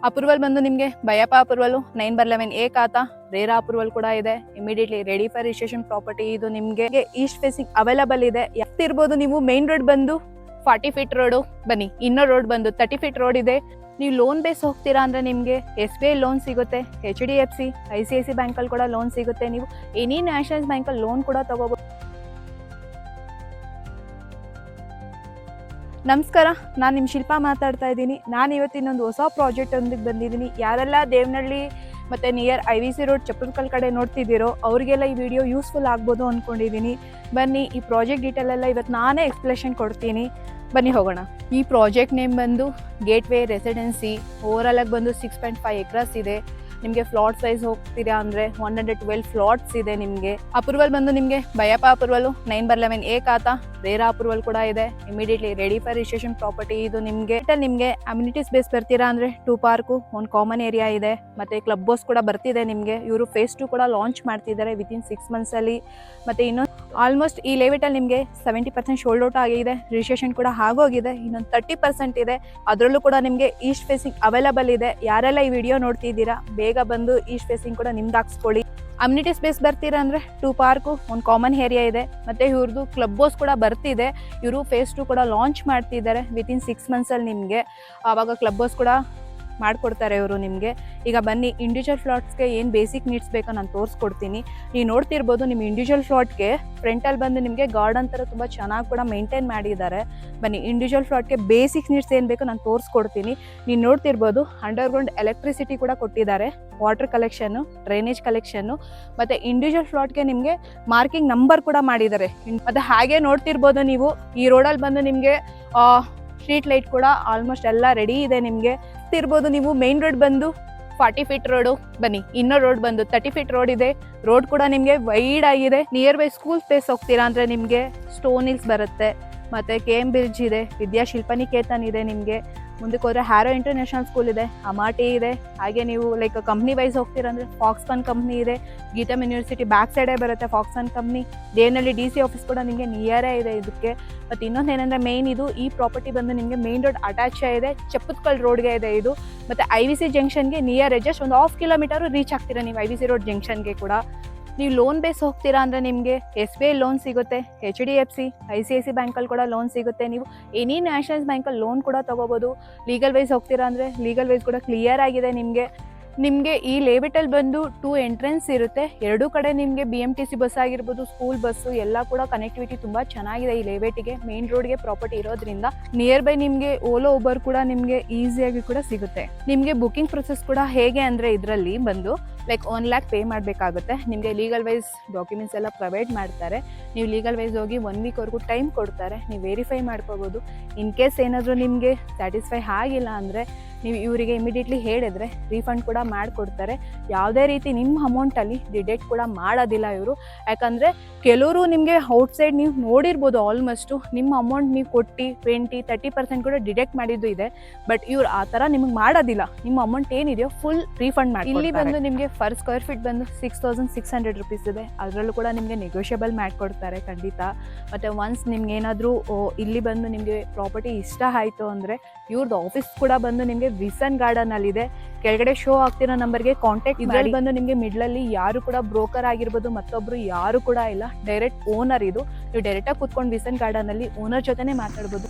Approval ಬಂದು ನಿಮಗೆ ಬಯಪ approval 9/11 ಖಾತಾ ರೇರಾ ಅಪ್ರೂವಲ್ ಕೂಡ ಇದೆ. Immediately ready for registration property. ಇದು ನಿಮಗೆ ಈಸ್ಟ್ ಫೇಸಿಂಗ್ ಅವೈಲಬಲ್ ಇದೆ. ಇರ್ಬೋದು ನೀವು ಮೇನ್ ರೋಡ್ ಬಂದು 40 ಫೀಟ್ ರೋಡು ಬನ್ನಿ. ಇನ್ನೋ ರೋಡ್ ಬಂದು 30 ಫೀಟ್ ರೋಡ್ ಇದೆ. ನೀವು ಲೋನ್ ಬೇಸ್ ಹೋಗ್ತೀರಾ ಅಂದ್ರೆ ನಿಮಗೆ SBI ಲೋನ್ ಸಿಗುತ್ತೆ, HDFC ICICI ಬ್ಯಾಂಕಲ್ಲಿ ಕೂಡ ಲೋನ್ ಸಿಗುತ್ತೆ. ನೀವು ಎನಿ ನ್ಯಾಷನಲ್ ಬ್ಯಾಂಕಲ್ಲಿ ಲೋನ್ ಕೂಡ ತಗೋಬಹುದು. ನಮಸ್ಕಾರ, ನಾನು ನಿಮ್ಮ ಶಿಲ್ಪಾ ಮಾತಾಡ್ತಾ ಇದ್ದೀನಿ. ನಾನು ಇವತ್ತಿನೊಂದು ಹೊಸ ಪ್ರಾಜೆಕ್ಟ್ ಒಂದಿಗೆ ಬಂದಿದ್ದೀನಿ. ಯಾರೆಲ್ಲ ದೇವನಹಳ್ಳಿ ಮತ್ತು ನಿಯರ್ IVC ರೋಡ್ ಚಪ್ಪಲ್ಕಲ್ ಕಡೆ ನೋಡ್ತಿದ್ದೀರೋ ಅವ್ರಿಗೆಲ್ಲ ಈ ವಿಡಿಯೋ ಯೂಸ್ಫುಲ್ ಆಗ್ಬೋದು ಅಂದ್ಕೊಂಡಿದ್ದೀನಿ. ಬನ್ನಿ, ಈ ಪ್ರಾಜೆಕ್ಟ್ ಡೀಟೇಲ್ ಎಲ್ಲ ಇವತ್ತು ನಾನೇ ಎಕ್ಸ್ಪ್ಲೇಷನ್ ಕೊಡ್ತೀನಿ. ಬನ್ನಿ ಹೋಗೋಣ. ಈ ಪ್ರಾಜೆಕ್ಟ್ ನೇಮ್ ಬಂದು ಗೇಟ್ವೇ ರೆಸಿಡೆನ್ಸಿ. ಓವರಾಲ್ ಆಗಿ ಬಂದು 6.5 ಎಕರ್ಸ್ ಇದೆ. ನಿಮಗೆ ಫ್ಲಾಟ್ ಸೈಜ್ ಹೋಗ್ತೀರಾ ಅಂದರೆ 112 ಫ್ಲಾಟ್ಸ್ ಇದೆ. ನಿಮಗೆ ಅಪ್ರೂವಲ್ ಬಂದು ನಿಮಗೆ ಬಯಪ ಅಪ್ರೂವಲ್ 9/11 ಖಾತಾ ರೇರಾ ಅಪ್ರೂವಲ್ ಕೂಡ ಇದೆ. Immediately ready for registration property. ಇದು ನಿಮಗೆ ಅಮ್ಯುನಿಟೀಸ್ ಬೇಸ್ ಬರ್ತೀರಾ ಅಂದರೆ 2 ಪಾರ್ಕು, 1 ಕಾಮನ್ ಏರಿಯಾ ಇದೆ, ಮತ್ತೆ ಕ್ಲಬ್ ಬೋಸ್ ಕೂಡ ಬರ್ತಿದೆ. ನಿಮಗೆ ಇವರು ಫೇಸ್ 2 ಕೂಡ ಲಾಂಚ್ ಮಾಡ್ತಿದ್ದಾರೆ ವಿತಿನ್ 6 ಮಂತ್ಸಲ್ಲಿ. ಮತ್ತೆ ಇನ್ನೊಂದು ಆಲ್ಮೋಸ್ಟ್ ಈ ಲೆವೆಟಲ್ಲಿ ನಿಮಗೆ 70% ಶೋಲ್ಡ್ ಔಟ್ ಆಗಿದೆ. ರಿಜಿಸ್ಟ್ರೇಷನ್ ಕೂಡ ಆಗೋಗಿದೆ. ಇನ್ನೊಂದು 30% ಇದೆ. ಅದರಲ್ಲೂ ಕೂಡ ನಿಮಗೆ ಈಸ್ಟ್ ಫೇಸಿಂಗ್ ಅವೈಲಬಲ್ ಇದೆ. ಯಾರೆಲ್ಲ ಈ ವಿಡಿಯೋ ನೋಡ್ತಿದ್ದೀರಾ ಬೇಗ ಬಂದು ಈಸ್ಟ್ ಫೇಸಿಂಗ್ ಕೂಡ ನಿಮ್ದು ಹಾಕ್ಸ್ಕೊಳ್ಳಿ. ಅಮ್ಯುನಿಟೀಸ್ ಬೇಸ್ ಬರ್ತೀರಾ ಅಂದರೆ 2 ಪಾರ್ಕು, 1 ಕಾಮನ್ ಏರಿಯಾ ಇದೆ, ಮತ್ತೆ ಇವ್ರದ್ದು ಕ್ಲಬ್ ಬೋಸ್ ಕೂಡ ಬರ್ತಿದೆ. ಇವರು ಫೇಸ್ 2 ಕೂಡ ಲಾಂಚ್ ಮಾಡ್ತಿದ್ದಾರೆ ವಿತಿನ್ 6 ಮಂತ್ಸಲ್ಲಿ. ನಿಮಗೆ ಆವಾಗ ಕ್ಲಬ್ ಬೋಸ್ ಕೂಡ ಮಾಡಿಕೊಡ್ತಾರೆ ಇವರು ನಿಮಗೆ. ಈಗ ಬನ್ನಿ, ಇಂಡಿವಿಜುವಲ್ ಫ್ಲಾಟ್ಸ್ಗೆ ಏನು ಬೇಸಿಕ್ ನೀಡ್ಸ್ ಬೇಕೋ ನಾನು ತೋರಿಸ್ಕೊಡ್ತೀನಿ. ನೀವು ನೋಡ್ತಿರ್ಬೋದು, ನಿಮ್ಮ ಇಂಡಿವಿಜುವಲ್ ಫ್ಲಾಟ್ಗೆ ಫ್ರಂಟಲ್ಲಿ ಬಂದು ನಿಮಗೆ ಗಾರ್ಡನ್ ಥರ ತುಂಬ ಚೆನ್ನಾಗಿ ಕೂಡ ಮೇಂಟೈನ್ ಮಾಡಿದ್ದಾರೆ. ಬನ್ನಿ, ಇಂಡಿವಿಜುವಲ್ ಫ್ಲಾಟ್ಗೆ ಬೇಸಿಕ್ ನೀಡ್ಸ್ ಏನು ಬೇಕೋ ನಾನು ತೋರಿಸ್ಕೊಡ್ತೀನಿ. ನೀವು ನೋಡ್ತಿರ್ಬೋದು, ಅಂಡರ್ಗ್ರೌಂಡ್ ಎಲೆಕ್ಟ್ರಿಸಿಟಿ ಕೂಡ ಕೊಟ್ಟಿದ್ದಾರೆ, ವಾಟರ್ ಕಲೆಕ್ಷನ್ನು, ಡ್ರೈನೇಜ್ ಕಲೆಕ್ಷನ್ನು, ಮತ್ತು ಇಂಡಿವಿಜುವಲ್ ಫ್ಲಾಟ್ಗೆ ನಿಮಗೆ ಮಾರ್ಕಿಂಗ್ ನಂಬರ್ ಕೂಡ ಮಾಡಿದ್ದಾರೆ. ಮತ್ತು ಹಾಗೆ ನೋಡ್ತಿರ್ಬೋದು ನೀವು, ಈ ರೋಡಲ್ಲಿ ಬಂದು ನಿಮಗೆ ಸ್ಟ್ರೀಟ್ ಲೈಟ್ ಕೂಡ ಆಲ್ಮೋಸ್ಟ್ ಎಲ್ಲ ರೆಡಿ ಇದೆ. ನಿಮಗೆ ಇರ್ಬೋದು ನೀವು ಮೇನ್ ರೋಡ್ ಬಂದು 40 ಫೀಟ್ ರೋಡು ಬನ್ನಿ. ಇನ್ನೋ ರೋಡ್ ಬಂದು 30 ಫೀಟ್ ರೋಡ್ ಇದೆ. ರೋಡ್ ಕೂಡ ನಿಮಗೆ ವೈಡ್ ಆಗಿದೆ. ನಿಯರ್ ಬೈ ಸ್ಕೂಲ್ ಸ್ಪೇಸ್ ಹೋಗ್ತೀರಾ ಅಂದರೆ ನಿಮಗೆ ಸ್ಟೋನ್ ಹಿಲ್ಸ್ ಬರುತ್ತೆ, ಮತ್ತು KM ಬ್ರಿಡ್ಜ್ ಇದೆ, ವಿದ್ಯಾ ಶಿಲ್ಪನಿಕೇತನ್ ಇದೆ. ನಿಮಗೆ ಮುಂದಕ್ಕೆ ಹೋದರೆ ಹ್ಯಾರೋ ಇಂಟರ್ನ್ಯಾಷನಲ್ ಸ್ಕೂಲ್ ಇದೆ, ಅಮಾಟಿ ಇದೆ. ಹಾಗೆ ನೀವು ಲೈಕ್ ಕಂಪ್ನಿ ವೈಸ್ ಹೋಗ್ತೀರಾ ಅಂದರೆ ಫಾಕ್ಸ್ಕಾನ್ ಕಂಪ್ನಿ ಇದೆ, ಗೀತಮ್ ಯೂನಿವರ್ಸಿಟಿ ಬ್ಯಾಕ್ ಸೈಡೇ ಬರುತ್ತೆ Foxconn company. Devanahalli DC office ಕೂಡ ನಿಮಗೆ ನಿಯರೇ ಇದೆ ಇದಕ್ಕೆ. ಮತ್ತು ಇನ್ನೊಂದು ಏನಂದರೆ ಮೇನ್ ಇದು ಈ ಪ್ರಾಪರ್ಟಿ ಬಂದು ನಿಮಗೆ ಮೇನ್ ರೋಡ್ ಅಟ್ಯಾಚ್ ಇದೆ, ಚಪ್ಪತ್ಕಲ್ ರೋಡ್ಗೆ ಇದೆ ಇದು. ಮತ್ತು IVC ಜಂಕ್ಷನ್ಗೆ ನಿಯರ್ ಜಸ್ಟ್ ಒಂದು 1/2 ಕಿಲೋಮೀಟರು ರೀಚ್ ಆಗ್ತೀರಾ ನೀವು IVC ರೋಡ್ ಜಂಕ್ಷನ್ಗೆ ಕೂಡ. ನೀವು ಲೋನ್ ಬೇಸ್ ಹೋಗ್ತೀರಾ ಅಂದರೆ ನಿಮಗೆ SBI ಲೋನ್ ಸಿಗುತ್ತೆ, HDFC ICICI ಬ್ಯಾಂಕಲ್ಲಿ ಕೂಡ ಲೋನ್ ಸಿಗುತ್ತೆ. ನೀವು ಎನಿ ನ್ಯಾಷನಲ್ ಬ್ಯಾಂಕಲ್ಲಿ ಲೋನ್ ಕೂಡ ತೊಗೋಬೋದು. ಲೀಗಲ್ ವೈಸ್ ಹೋಗ್ತೀರಾ ಅಂದರೆ ಲೀಗಲ್ ವೈಸ್ ಕೂಡ ಕ್ಲಿಯರ್ ಆಗಿದೆ. ನಿಮಗೆ ಈ ಲೇಔಟಲ್ಲಿ ಬಂದು 2 ಎಂಟ್ರೆನ್ಸ್ ಇರುತ್ತೆ. 2 ಕಡೆ ನಿಮಗೆ BMTC ಬಸ್ ಆಗಿರ್ಬೋದು, ಸ್ಕೂಲ್ ಬಸ್ಸು ಎಲ್ಲ ಕೂಡ ಕನೆಕ್ಟಿವಿಟಿ ತುಂಬ ಚೆನ್ನಾಗಿದೆ ಈ ಲೇಔಟಿಗೆ. ಮೇನ್ ರೋಡ್ಗೆ ಪ್ರಾಪರ್ಟಿ ಇರೋದ್ರಿಂದ ನಿಯರ್ ಬೈ ನಿಮಗೆ ಓಲೋ ಉಬರ್ ಕೂಡ ನಿಮಗೆ ಈಸಿಯಾಗಿ ಕೂಡ ಸಿಗುತ್ತೆ. ನಿಮಗೆ ಬುಕಿಂಗ್ ಪ್ರೊಸೆಸ್ ಕೂಡ ಹೇಗೆ ಅಂದರೆ ಇದರಲ್ಲಿ ಬಂದು ಲೈಕ್ 1 lakh ಪೇ ಮಾಡಬೇಕಾಗುತ್ತೆ. ನಿಮಗೆ ಲೀಗಲ್ ವೈಸ್ ಡಾಕ್ಯುಮೆಂಟ್ಸ್ ಎಲ್ಲ ಪ್ರೊವೈಡ್ ಮಾಡ್ತಾರೆ. ನೀವು ಲೀಗಲ್ ವೈಸ್ ಹೋಗಿ 1 ವೀಕ್ವರೆಗೂ ಟೈಮ್ ಕೊಡ್ತಾರೆ. ನೀವು ವೆರಿಫೈ ಮಾಡ್ಕೋಬೋದು. ಇನ್ ಕೇಸ್ ಏನಾದರೂ ನಿಮಗೆ ಸ್ಯಾಟಿಸ್ಫೈ ಆಗಿಲ್ಲ ಅಂದರೆ ನೀವು ಇವರಿಗೆ ಇಮಿಡಿಯೇಟ್ಲಿ ಹೇಳಿದ್ರೆ ರೀಫಂಡ್ ಕೂಡ ಮಾಡಿಕೊಡ್ತಾರೆ. ಯಾವುದೇ ರೀತಿ ನಿಮ್ಮ ಅಮೌಂಟಲ್ಲಿ ಡಿಡಕ್ಟ್ ಕೂಡ ಮಾಡೋದಿಲ್ಲ ಇವರು. ಯಾಕಂದರೆ ಕೆಲವರು ನಿಮಗೆ ಔಟ್ಸೈಡ್ ನೀವು ನೋಡಿರ್ಬೋದು, ಆಲ್ಮೋಸ್ಟು ನಿಮ್ಮ ಅಮೌಂಟ್ ನೀವು ಕೊಟ್ಟು 20-30% ಕೂಡ ಡಿಡಕ್ಟ್ ಮಾಡಿದ್ದು ಇದೆ. ಬಟ್ ಇವ್ರು ಆ ಥರ ನಿಮಗೆ ಮಾಡೋದಿಲ್ಲ. ನಿಮ್ಮ ಅಮೌಂಟ್ ಏನಿದೆಯೋ ಫುಲ್ ರೀಫಂಡ್ ಮಾಡಿ. ಇಲ್ಲಿ ಬಂದು ನಿಮಗೆ ಪರ್ ಸ್ಕ್ವೇರ್ ಫೀಟ್ ಬಂದು 6,600 ರೂಪೀಸ್ ಇದೆ. ಅದರಲ್ಲೂ ಕೂಡ ನಿಮಗೆ ನೆಗೋಷಿಯಬಲ್ ಮಾಡಿಕೊಡ್ತಾರೆ ಖಂಡಿತ. ಮತ್ತು ಒನ್ಸ್ ನಿಮ್ಗೆ ಏನಾದರೂ ಇಲ್ಲಿ ಬಂದು ನಿಮಗೆ ಪ್ರಾಪರ್ಟಿ ಇಷ್ಟ ಆಯಿತು ಅಂದರೆ ಇವ್ರದ್ದು ಆಫೀಸ್ ಕೂಡ ಬಂದು ನಿಮಗೆ ವಿಸನ್ ಗಾರ್ಡನ್ ಅಲ್ಲಿ ಇದೆ. ಕೆಳಗಡೆ ಶೋ ಆಗ್ತಿರೋ ನಂಬರ್ಗೆ ಕಾಂಟ್ಯಾಕ್ಟ್. ಇದರಲ್ಲಿ ಬಂದು ನಿಮಗೆ ಮಿಡ್ಲಲ್ಲಿ ಯಾರು ಕೂಡ ಬ್ರೋಕರ್ ಆಗಿರ್ಬೋದು ಮತ್ತೊಬ್ರು ಯಾರು ಕೂಡ ಇಲ್ಲ, ಡೈರೆಕ್ಟ್ ಓನರ್ ಇದು. ನೀವು ಡೈರೆಕ್ಟಾಗಿ ಕೂತ್ಕೊಂಡು ವಿಸನ್ ಗಾರ್ಡನ್ ಅಲ್ಲಿ ಓನರ್ ಜೊತೆನೇ ಮಾತಾಡ್ಬೋದು.